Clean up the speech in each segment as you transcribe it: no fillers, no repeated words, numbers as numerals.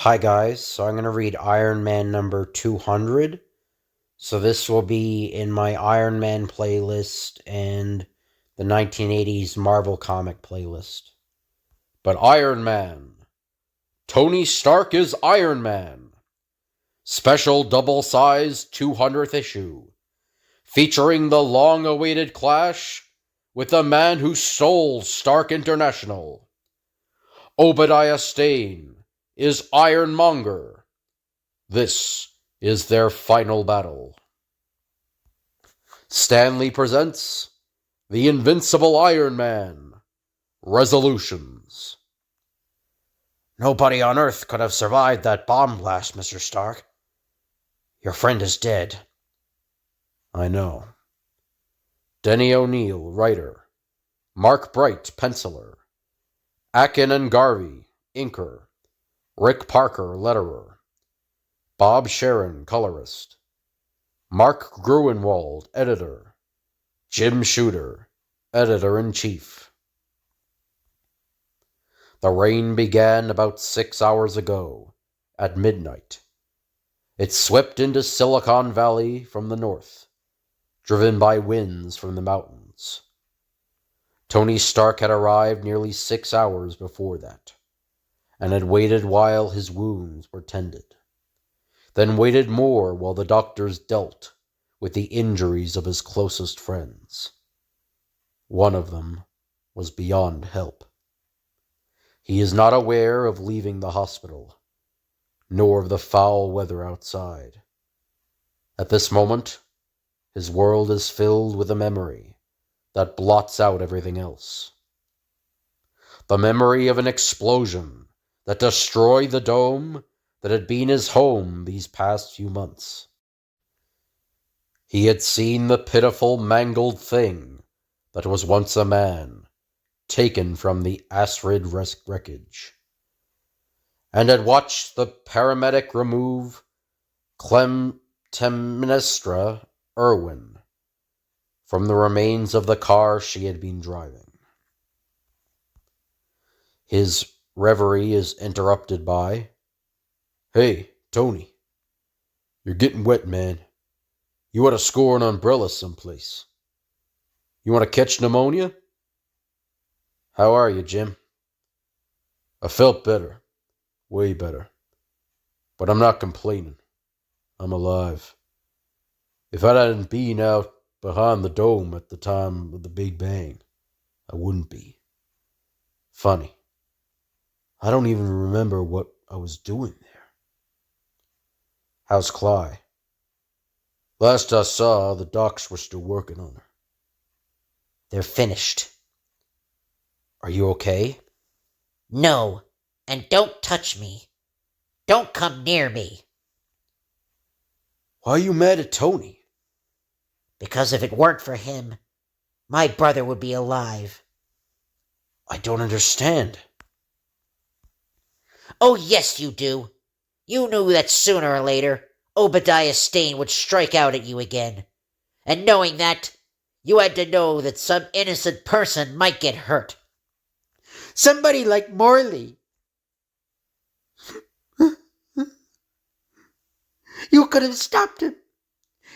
Hi guys, so I'm going to read Iron Man number 200. So this will be in my Iron Man playlist and the 1980s Marvel comic playlist. But Iron Man. Tony Stark is Iron Man. Special double-sized 200th issue. Featuring the long-awaited clash with the man who stole Stark International. Obadiah Stane is Ironmonger. This is their final battle. Stan Lee presents The Invincible Iron Man, Resolutions. Nobody on Earth could have survived that bomb blast, Mr. Stark. Your friend is dead. I know. Denny O'Neil, writer. Mark Bright, penciler. Akin and Garvey, inker. Rick Parker, letterer. Bob Sharon, colorist. Mark Gruenwald, editor. Jim Shooter, editor-in-chief. The rain began about 6 hours ago, at midnight. It swept into Silicon Valley from the north, driven by winds from the mountains. Tony Stark had arrived nearly 6 hours before that, and had waited while his wounds were tended, then waited more while the doctors dealt with the injuries of his closest friends. One of them was beyond help. He is not aware of leaving the hospital, nor of the foul weather outside. At this moment, his world is filled with a memory that blots out everything else. The memory of an explosion that destroyed the dome that had been his home these past few months. He had seen the pitiful, mangled thing that was once a man, taken from the Astrid wreckage, and had watched the paramedic remove Clytemnestra Irwin from the remains of the car she had been driving. His reverie is interrupted by, "Hey, Tony, you're getting wet, man. You ought to score an umbrella someplace. You want to catch pneumonia?" "How are you, Jim?" "I felt better. Way better. But I'm not complaining. I'm alive. If I hadn't been out behind the dome at the time of the Big Bang, I wouldn't be. Funny. I don't even remember what I was doing there." "How's Cly?" "Last I saw, the docs were still working on her." "They're finished." "Are you okay?" "No, and don't touch me. Don't come near me." "Why are you mad at Tony?" "Because if it weren't for him, my brother would be alive." "I don't understand." "Oh, yes, you do. You knew that sooner or later Obadiah Stane would strike out at you again. And knowing that, you had to know that some innocent person might get hurt. Somebody like Morley. You could have stopped him.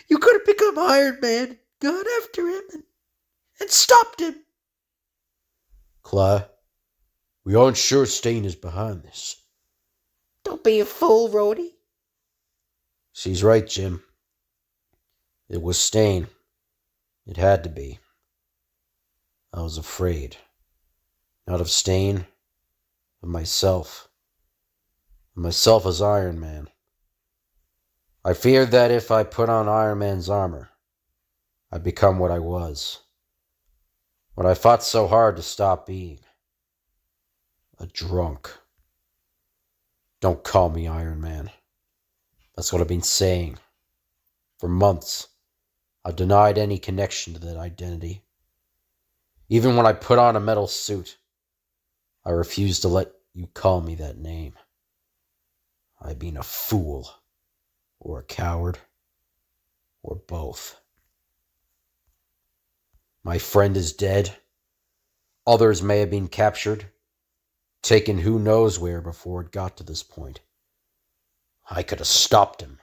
You could have become Iron Man, gone after him, and stopped him." "Cly, we aren't sure Stane is behind this." "Don't be a fool, Rhodey." "She's right, Jim. It was Stane. It had to be. I was afraid. Not of Stane, of myself. Of myself as Iron Man. I feared that if I put on Iron Man's armor, I'd become what I was. What I fought so hard to stop being. A drunk. Don't call me Iron Man. That's what I've been saying. For months, I've denied any connection to that identity. Even when I put on a metal suit, I refused to let you call me that name. I've been a fool, or a coward, or both. My friend is dead. Others may have been captured, taken who knows where before it got to this point. I could have stopped him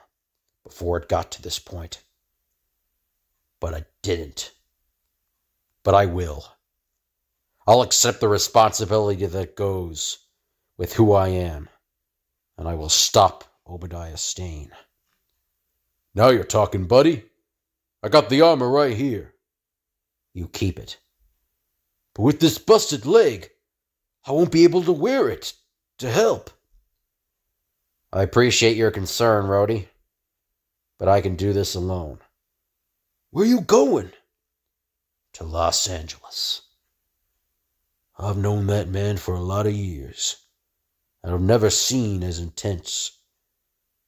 before it got to this point. But I didn't. But I will. I'll accept the responsibility that goes with who I am, and I will stop Obadiah Stane. Now you're talking, buddy. I got the armor right here. You keep it. But with this busted leg, I won't be able to wear it to help. I appreciate your concern, Rhodey, but I can do this alone. Where you going? To Los Angeles. I've known that man for a lot of years, and I've never seen as intense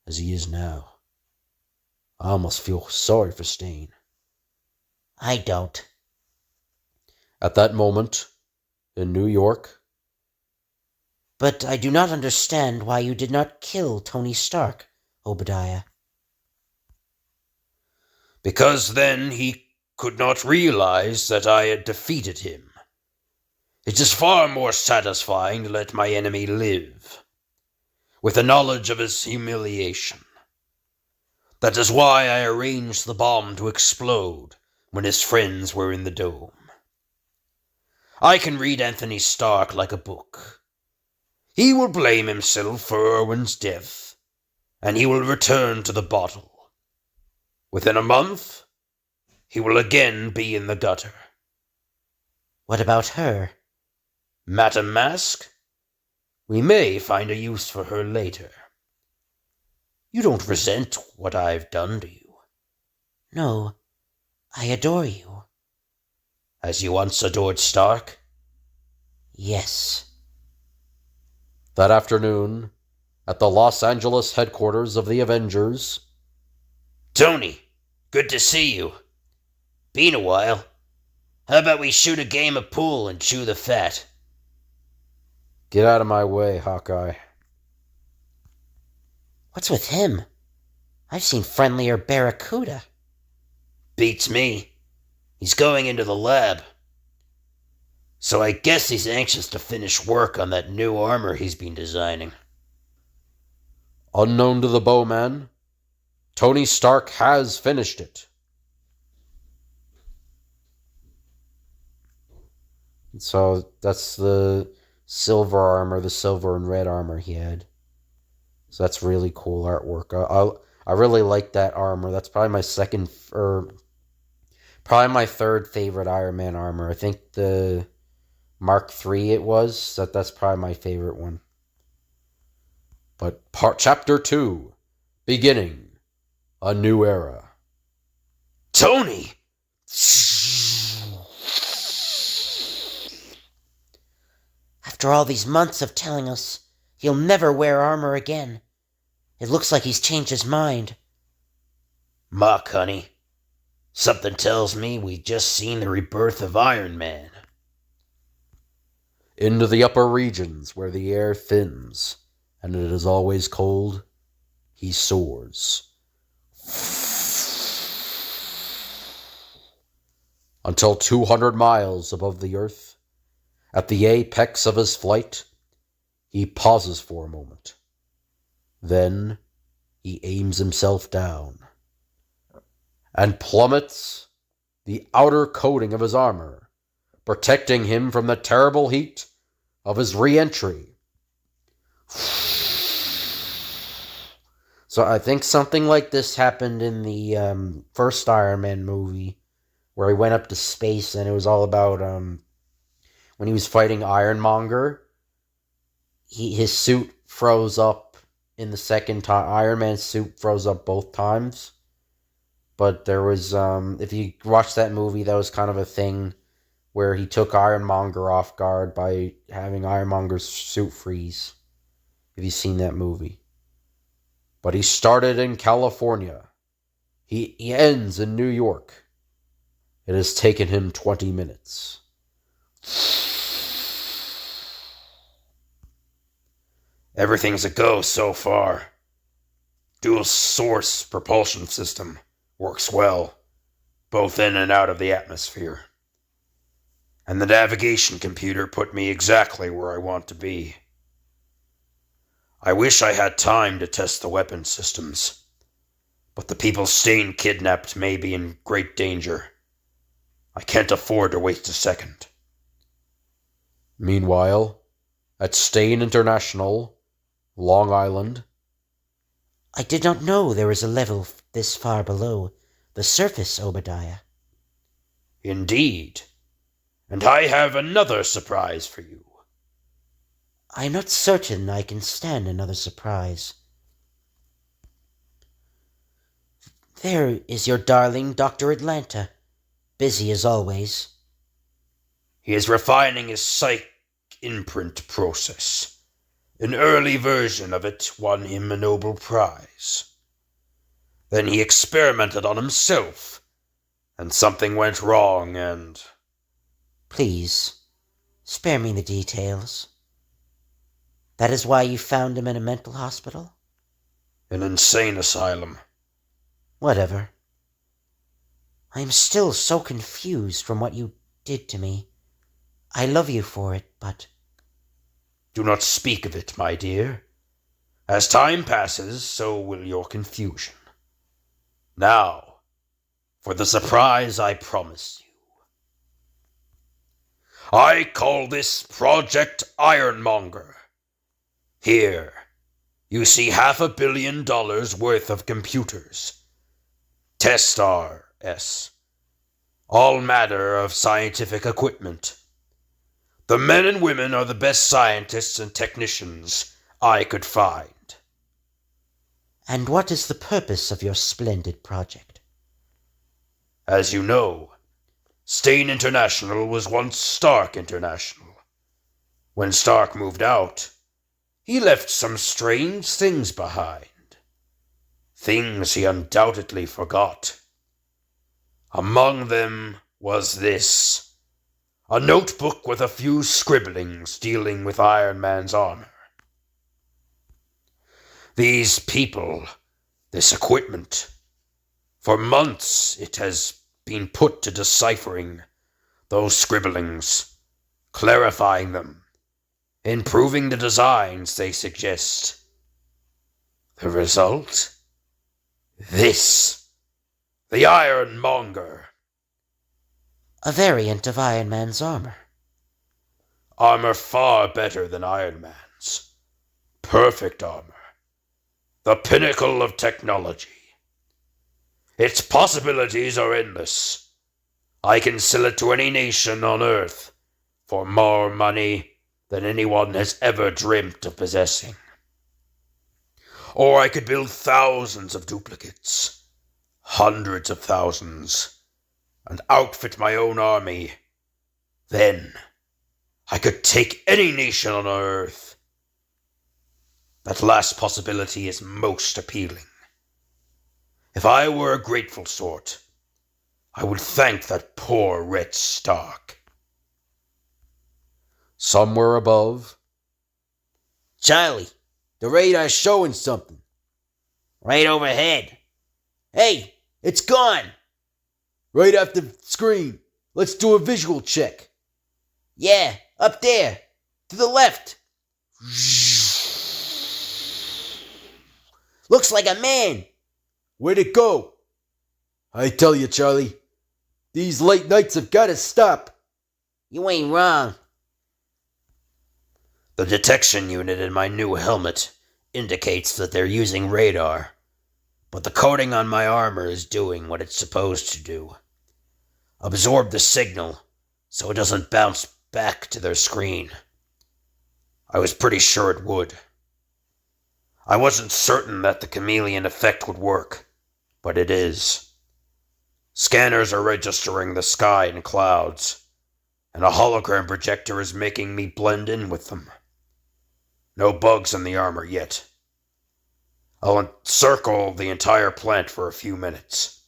as he is now. I almost feel sorry for Stane. I don't. At that moment, in New York. But I do not understand why you did not kill Tony Stark, Obadiah. Because then he could not realize that I had defeated him. It is far more satisfying to let my enemy live, with the knowledge of his humiliation. That is why I arranged the bomb to explode when his friends were in the dome. I can read Anthony Stark like a book. He will blame himself for Irwin's death, and he will return to the bottle. Within a month, he will again be in the gutter. What about her? Madam Mask? We may find a use for her later. You don't resent what I've done to you? No, I adore you. As you once adored Stark? Yes. That afternoon, at the Los Angeles headquarters of the Avengers. Tony, good to see you. Been a while. How about we shoot a game of pool and chew the fat? Get out of my way, Hawkeye. What's with him? I've seen friendlier Barracuda. Beats me. He's going into the lab. So I guess he's anxious to finish work on that new armor he's been designing. Unknown to the bowman, Tony Stark has finished it. So that's the silver armor, the silver and red armor he had. So that's really cool artwork. I really like that armor. That's probably my third favorite Iron Man armor. I think the Mark III it was. That's probably my favorite one. But Chapter 2, beginning a new era. Tony! After all these months of telling us he'll never wear armor again, it looks like he's changed his mind. Muck, honey. Something tells me we've just seen the rebirth of Iron Man. Into the upper regions where the air thins and it is always cold, he soars. Until 200 miles above the earth, at the apex of his flight, he pauses for a moment. Then he aims himself down and plummets the outer coating of his armor, protecting him from the terrible heat of his re-entry. So I think something like this happened in the first Iron Man movie, where he went up to space, and it was all about when he was fighting Ironmonger. His suit froze up in the second time. Iron Man's suit froze up both times. But there was, if you watch that movie, that was kind of a thing where he took Ironmonger off guard by having Ironmonger's suit freeze. Have you seen that movie? But he started in California. He ends in New York. It has taken him 20 minutes. Everything's a go so far. Dual source propulsion system works well, both in and out of the atmosphere. And the navigation computer put me exactly where I want to be. I wish I had time to test the weapon systems, but the people Stain kidnapped may be in great danger. I can't afford to waste a second. Meanwhile, at Stain International, Long Island. I did not know there was a level this far below the surface, Obadiah. Indeed. And I have another surprise for you. I am not certain I can stand another surprise. There is your darling Dr. Atlanta, busy as always. He is refining his psych imprint process. An early version of it won him a Nobel Prize. Then he experimented on himself, and something went wrong and... Please, spare me the details. That is why you found him in a mental hospital? An insane asylum. Whatever. I am still so confused from what you did to me. I love you for it, but... Do not speak of it, my dear. As time passes, so will your confusion. Now, for the surprise I promised you. I call this Project Ironmonger. Here, you see $500 million worth of computers. Test-RS. All matter of scientific equipment. The men and women are the best scientists and technicians I could find. And what is the purpose of your splendid project? As you know, Stain International was once Stark International. When Stark moved out, he left some strange things behind. Things he undoubtedly forgot. Among them was this, a notebook with a few scribblings dealing with Iron Man's armor. These people, this equipment, for months it has been put to deciphering those scribblings, clarifying them, improving the designs they suggest. The result? This. The Ironmonger. A variant of Iron Man's armor. Armor far better than Iron Man's. Perfect armor. The pinnacle of technology. Its possibilities are endless. I can sell it to any nation on Earth for more money than anyone has ever dreamt of possessing. Or I could build thousands of duplicates, hundreds of thousands, and outfit my own army. Then I could take any nation on Earth. That last possibility is most appealing. If I were a grateful sort, I would thank that poor wretch Stark. Somewhere above. Charlie, the radar's showing something. Right overhead. Hey, it's gone. Right off the screen. Let's do a visual check. Yeah, up there. To the left. Looks like a man. Where'd it go? I tell you, Charlie, these late nights have got to stop. You ain't wrong. The detection unit in my new helmet indicates that they're using radar, but the coating on my armor is doing what it's supposed to do. Absorb the signal so it doesn't bounce back to their screen. I was pretty sure it would. I wasn't certain that the chameleon effect would work, but it is. Scanners are registering the sky and clouds, and a hologram projector is making me blend in with them. No bugs in the armor yet. I'll encircle the entire plant for a few minutes,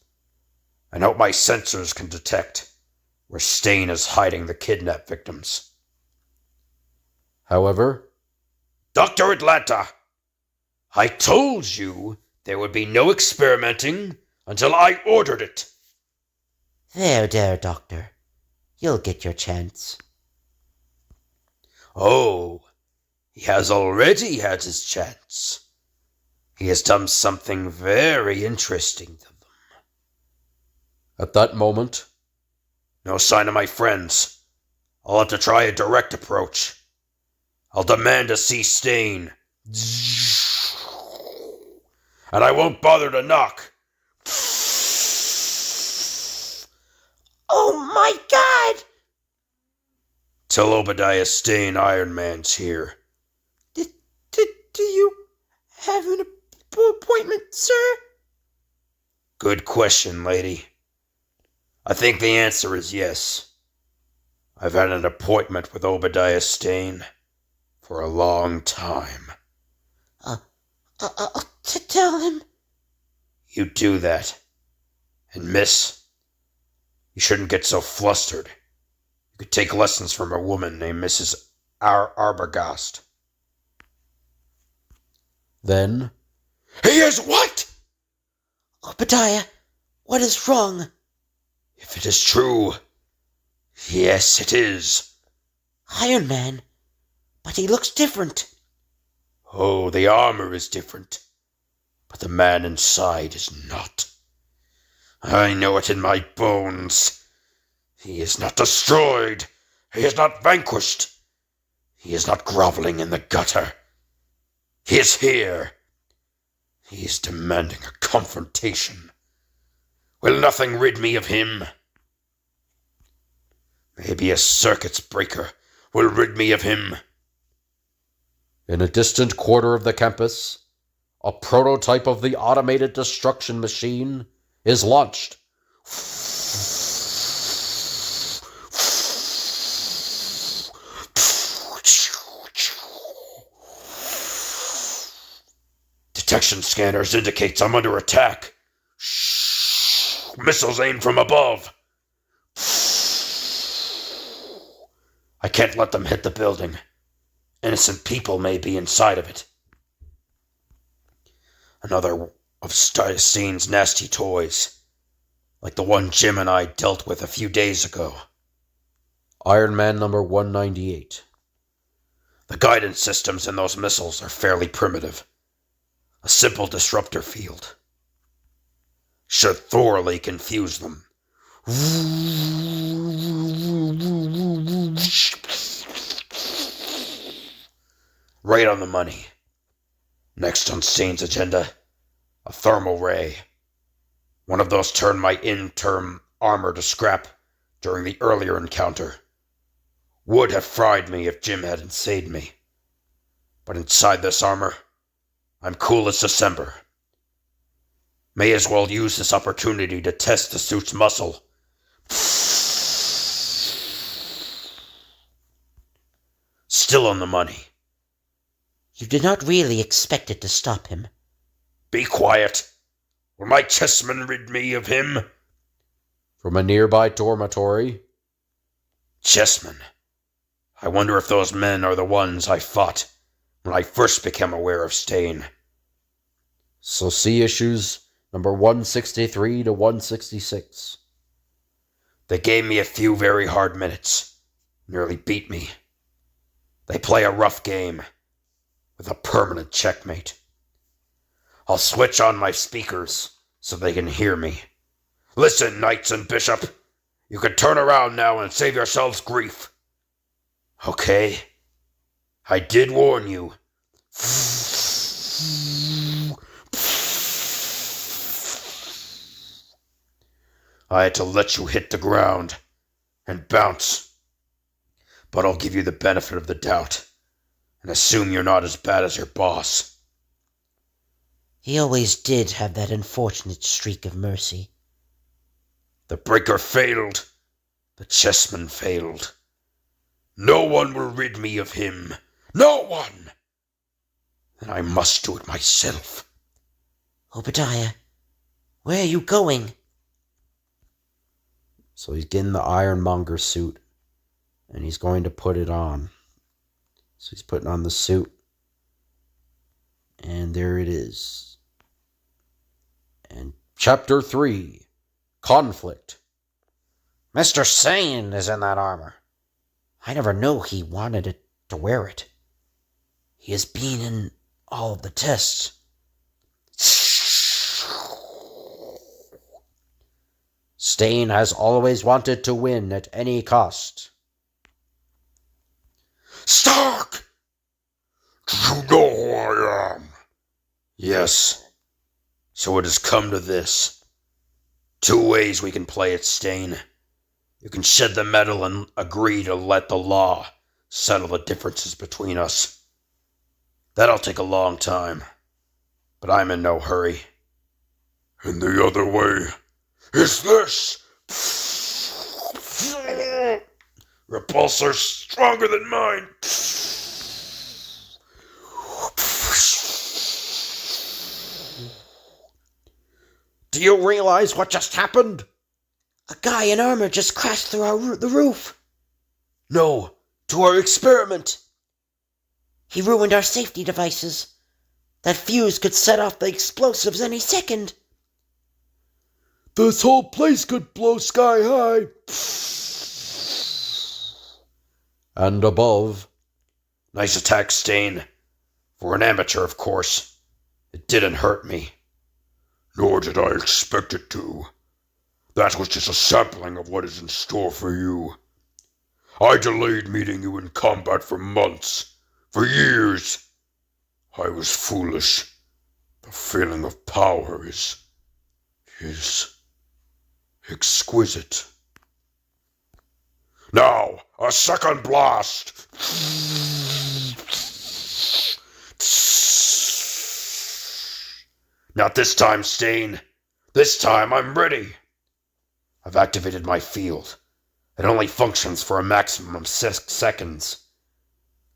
and hope my sensors can detect where Stain is hiding the kidnap victims. However, Dr. Atlanta, I told you there would be no experimenting until I ordered it. There, Doctor. You'll get your chance. Oh, He has already had his chance. He has done something very interesting to them. At that moment, No sign of my friends. I'll have to try a direct approach. I'll demand to see Stain. And I won't bother to knock. Oh my God! Tell Obadiah Stane Iron Man's here. Do you have an appointment, sir? Good question, lady. I think the answer is yes. I've had an appointment with Obadiah Stane for a long time. To tell him. You do that. And miss, you shouldn't get so flustered. You could take lessons from a woman named Mrs. Arbogast. then, He is what? Obadiah, what is wrong? If it is true, yes, it is. Iron Man, but he looks different. Oh, the armor is different, but the man inside is not. I know it in my bones. He is not destroyed. He is not vanquished. He is not groveling in the gutter. He is here. He is demanding a confrontation. Will nothing rid me of him? Maybe a circuits breaker will rid me of him. in a distant quarter of the campus, a prototype of the automated destruction machine is launched. Detection scanners indicates I'm under attack. Missiles aimed from above. I can't let them hit the building. Innocent people may be inside of it. Another of Stain's nasty toys, like the one Jim and I dealt with a few days ago. Iron Man number 198. The guidance systems in those missiles are fairly primitive. A simple disruptor field should thoroughly confuse them. Right on the money. Next on Stain's agenda, a thermal ray. One of those turned my in-term armor to scrap during the earlier encounter. Would have fried me if Jim hadn't saved me. But inside this armor, I'm cool as December. May as well use this opportunity to test the suit's muscle. Still on the money. You did not really expect it to stop him. Be quiet. Will my chessmen rid me of him? From a nearby dormitory, Chessmen. I wonder if those men are the ones I fought when I first became aware of Stain. so see issues number 163 to 166. They gave me a few very hard minutes. Nearly beat me. They play a rough game, with a permanent checkmate. I'll switch on my speakers so they can hear me. Listen, knights and bishop. You can turn around now and save yourselves grief. Okay? I did warn you. I had to let you hit the ground and bounce. But I'll give you the benefit of the doubt and assume you're not as bad as your boss. He always did have that unfortunate streak of mercy. The breaker failed. The chessman failed. No one will rid me of him. No one! And I must do it myself. Obadiah, where are you going? So he's getting the Ironmonger suit, and he's going to put it on. So he's putting on the suit, and there it is. And Chapter 3, Conflict. Mr. Sane is in that armor. I never knew he wanted it to wear it. He has been in all of the tests. Stain has always wanted to win at any cost. Stark! Do you know who I am? Yes. So it has come to this. 2 ways we can play it, Stain. You can shed the metal and agree to let the law settle the differences between us. That'll take a long time, but I'm in no hurry. And the other way is this. Repulsor's stronger than mine. Do you realize what just happened? A guy in armor just crashed through the roof. No, to our experiment. He ruined our safety devices. That fuse could set off the explosives any second. This whole place could blow sky high. And above. Nice attack, Stain. For an amateur, of course. It didn't hurt me. Nor did I expect it to. That was just a sampling of what is in store for you. I delayed meeting you in combat for months, for years. I was foolish. The feeling of power is exquisite. Now, a second blast! Not this time, Stain. This time I'm ready. I've activated my field. It only functions for a maximum of 6 seconds.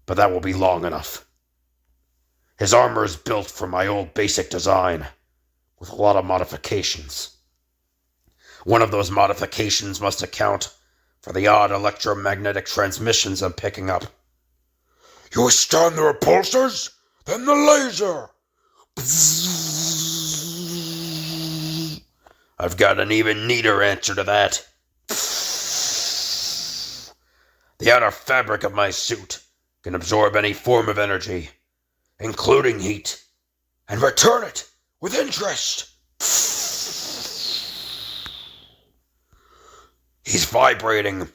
But that will be long enough. His armor is built from my old basic design, with a lot of modifications. One of those modifications must account for the odd electromagnetic transmissions I'm picking up. You stun the repulsors? Then the laser! I've got an even neater answer to that. The outer fabric of my suit can absorb any form of energy, including heat, and return it with interest. He's vibrating.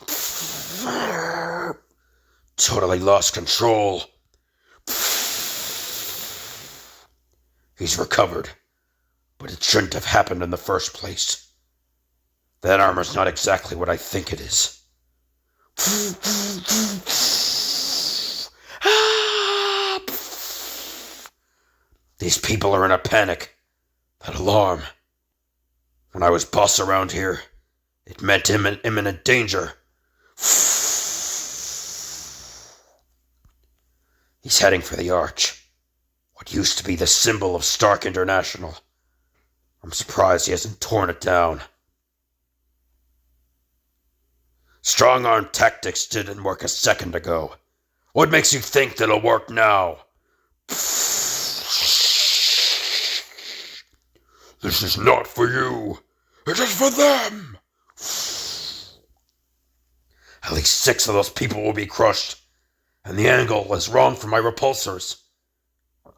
Totally lost control. He's recovered, but it shouldn't have happened in the first place. That armor's not exactly what I think it is. These people are in a panic. That alarm. When I was boss around here, it meant imminent danger. He's heading for the arch. What used to be the symbol of Stark International. I'm surprised he hasn't torn it down. Strong-arm tactics didn't work a second ago. What makes you think that it'll work now? This is not for you. It is for them. At least 6 of those people will be crushed, and the angle is wrong for my repulsors.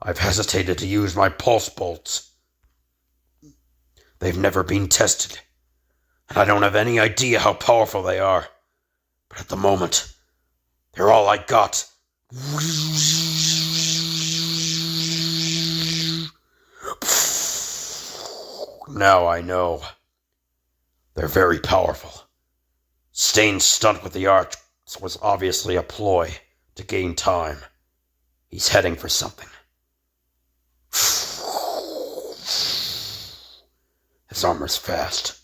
I've hesitated to use my pulse bolts. They've never been tested, and I don't have any idea how powerful they are. But at the moment, they're all I got. Now I know. They're very powerful. Stain's stunt with the arch was obviously a ploy to gain time. He's heading for something. His armor's fast,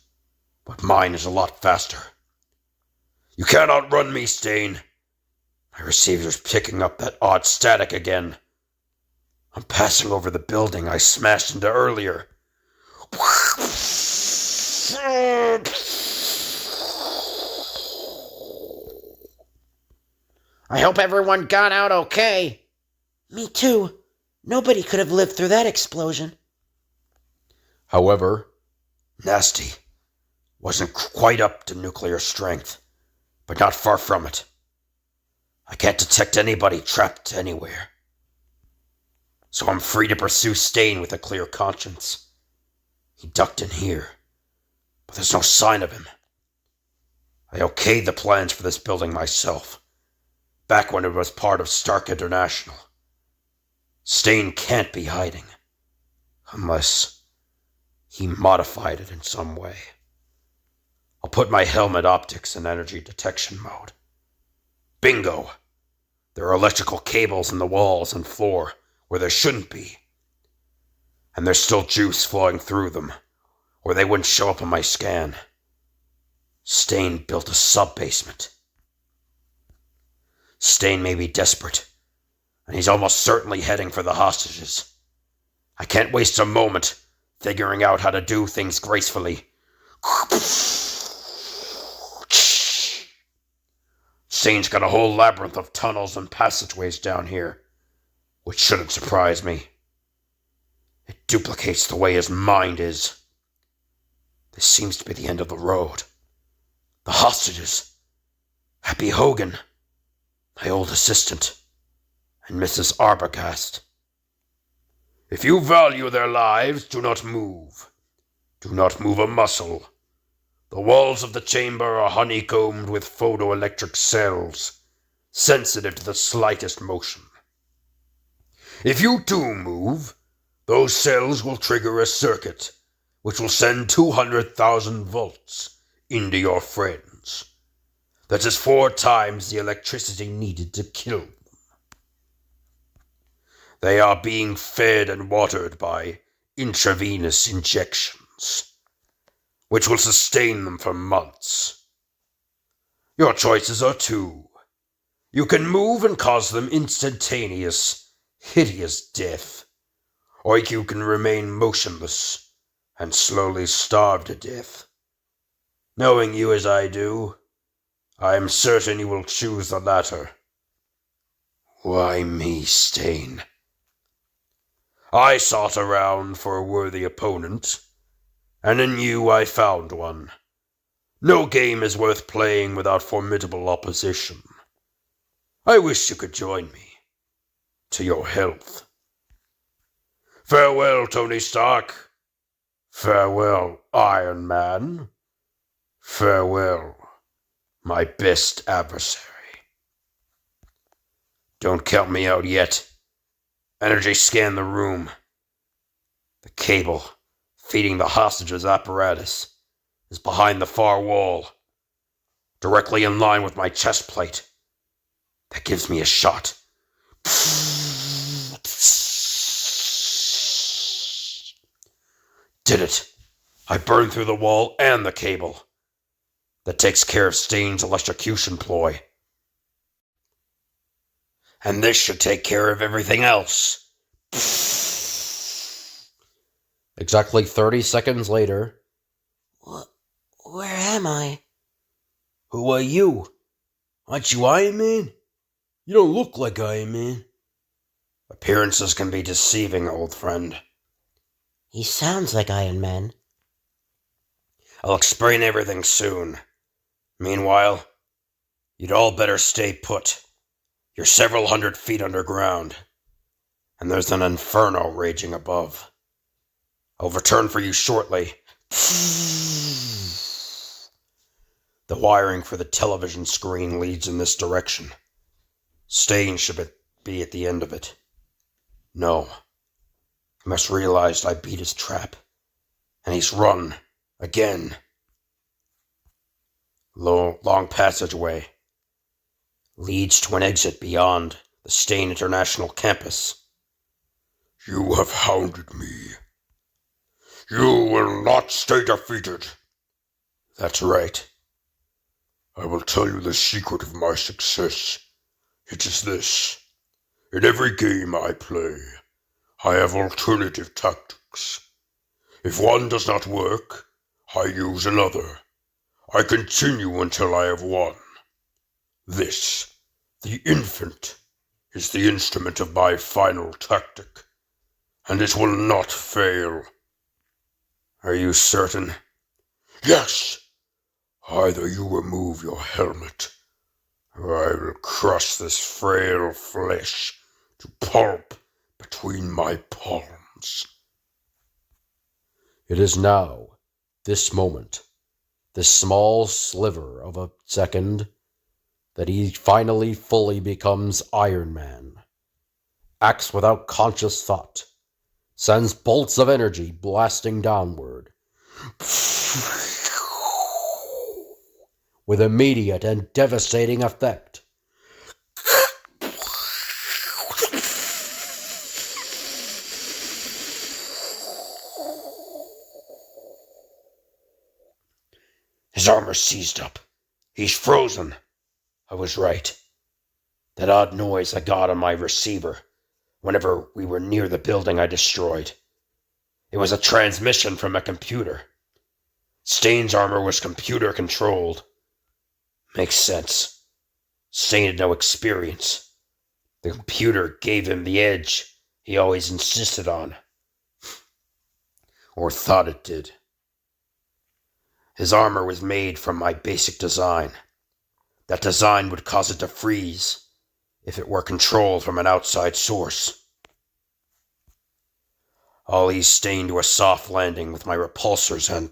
but mine is a lot faster. You can't outrun me, Stain. My receiver's picking up that odd static again. I'm passing over the building I smashed into earlier. I hope everyone got out okay. Me too. Nobody could have lived through that explosion. However, nasty. Wasn't quite up to nuclear strength, but not far from it. I can't detect anybody trapped anywhere. so I'm free to pursue Stain with a clear conscience. He ducked in here, but there's no sign of him. I okayed the plans for this building myself, back when it was part of Stark International. Stain can't be hiding, unless he modified it in some way. I'll put my helmet optics in energy detection mode. Bingo! There are electrical cables in the walls and floor where there shouldn't be. And there's still juice flowing through them, or they wouldn't show up on my scan. Stain built a sub-basement. Stain may be desperate, and he's almost certainly heading for the hostages. I can't waste a moment figuring out how to do things gracefully. Stain's got a whole labyrinth of tunnels and passageways down here, which shouldn't surprise me. It duplicates the way his mind is. This seems to be the end of the road. The hostages. Happy Hogan, my old assistant, and Mrs. Arbogast. If you value their lives, do not move. Do not move a muscle. The walls of the chamber are honeycombed with photoelectric cells, sensitive to the slightest motion. If you do move, those cells will trigger a circuit, which will send 200,000 volts into your friends. That is 4 times the electricity needed to kill them. They are being fed and watered by intravenous injections, which will sustain them for months. Your choices are 2. You can move and cause them instantaneous, hideous death, or you can remain motionless and slowly starve to death. Knowing you as I do, I am certain you will choose the latter. Why me, Stain? I sought around for a worthy opponent, and in you I found one. No game is worth playing without formidable opposition. I wish you could join me. To your health. Farewell, Tony Stark. Farewell, Iron Man. Farewell, my best adversary. Don't count me out yet. Energy scan the room. The cable feeding the hostages' apparatus is behind the far wall, directly in line with my chest plate. That gives me a shot. Did it. I burned through the wall and the cable. That takes care of Stain's electrocution ploy. And this should take care of everything else. Exactly 30 seconds later. Where am I? Who are you? Aren't you Iron Man? You don't look like Iron Man. Appearances can be deceiving, old friend. He sounds like Iron Man. I'll explain everything soon. Meanwhile, you'd all better stay put. You're several hundred feet underground, and there's an inferno raging above. I'll return for you shortly. The wiring for the television screen leads in this direction. Stain should be at the end of it. No. He must realize I beat his trap, and he's run again. Long passageway leads to an exit beyond the Stain International campus. You have hounded me. You will not stay defeated. That's right. I will tell you the secret of my success. It is this. In every game I play, I have alternative tactics. If one does not work, I use another. I continue until I have won. This, the infant, is the instrument of my final tactic, and it will not fail. Are you certain? Yes! Either you remove your helmet, or I will crush this frail flesh to pulp between my palms. It is now, this moment, this small sliver of a second, that he finally fully becomes Iron Man. Acts without conscious thought, sends bolts of energy blasting downward, with immediate and devastating effect. His armor seized up. He's frozen. I was right. That odd noise I got on my receiver whenever we were near the building I destroyed. It was a transmission from a computer. Stain's armor was computer controlled. Makes sense. Stain had no experience. The computer gave him the edge he always insisted on. Or thought it did. His armor was made from my basic design. That design would cause it to freeze if it were controlled from an outside source. I'll ease Stain to a soft landing with my repulsors and...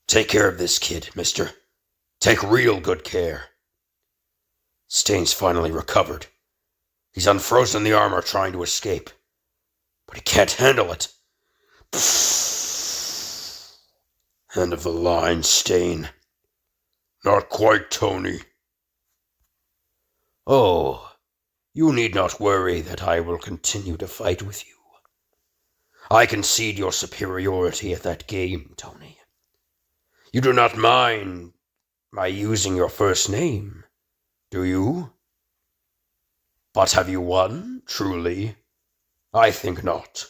Take care of this kid, mister. Take real good care. Stain's finally recovered. He's unfrozen the armor trying to escape. But he can't handle it. End of the line, Stain. Not quite, Tony. Oh, you need not worry that I will continue to fight with you. I concede your superiority at that game, Tony. You do not mind my using your first name, do you? But have you won, truly? I think not.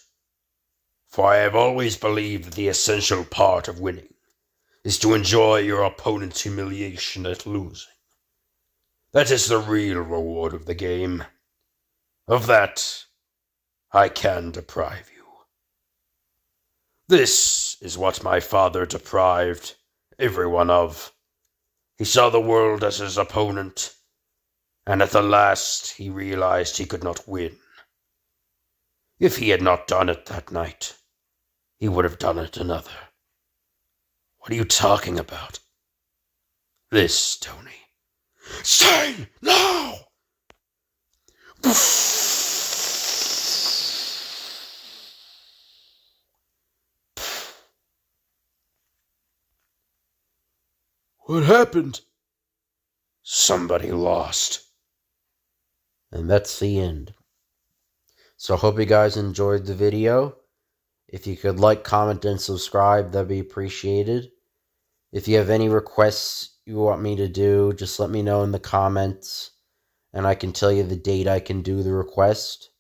For I have always believed that the essential part of winning is to enjoy your opponent's humiliation at losing. That is the real reward of the game. Of that, I can deprive you. This is what my father deprived everyone of. He saw the world as his opponent, and at the last he realized he could not win. If he had not done it that night, he would have done it another. What are you talking about? This, Tony. Stain, now! What happened? Somebody lost. And that's the end. So I hope you guys enjoyed the video. If you could like, comment, and subscribe, that'd be appreciated. If you have any requests you want me to do, just let me know in the comments, and I can tell you the date I can do the request.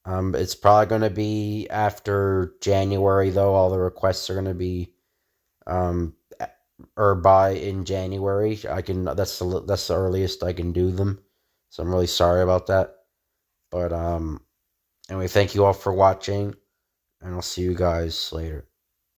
It's probably going to be after January, though. All the requests are going to be, or by in January. That's the earliest I can do them. So I'm really sorry about that. But anyway, thank you all for watching, and I'll see you guys later.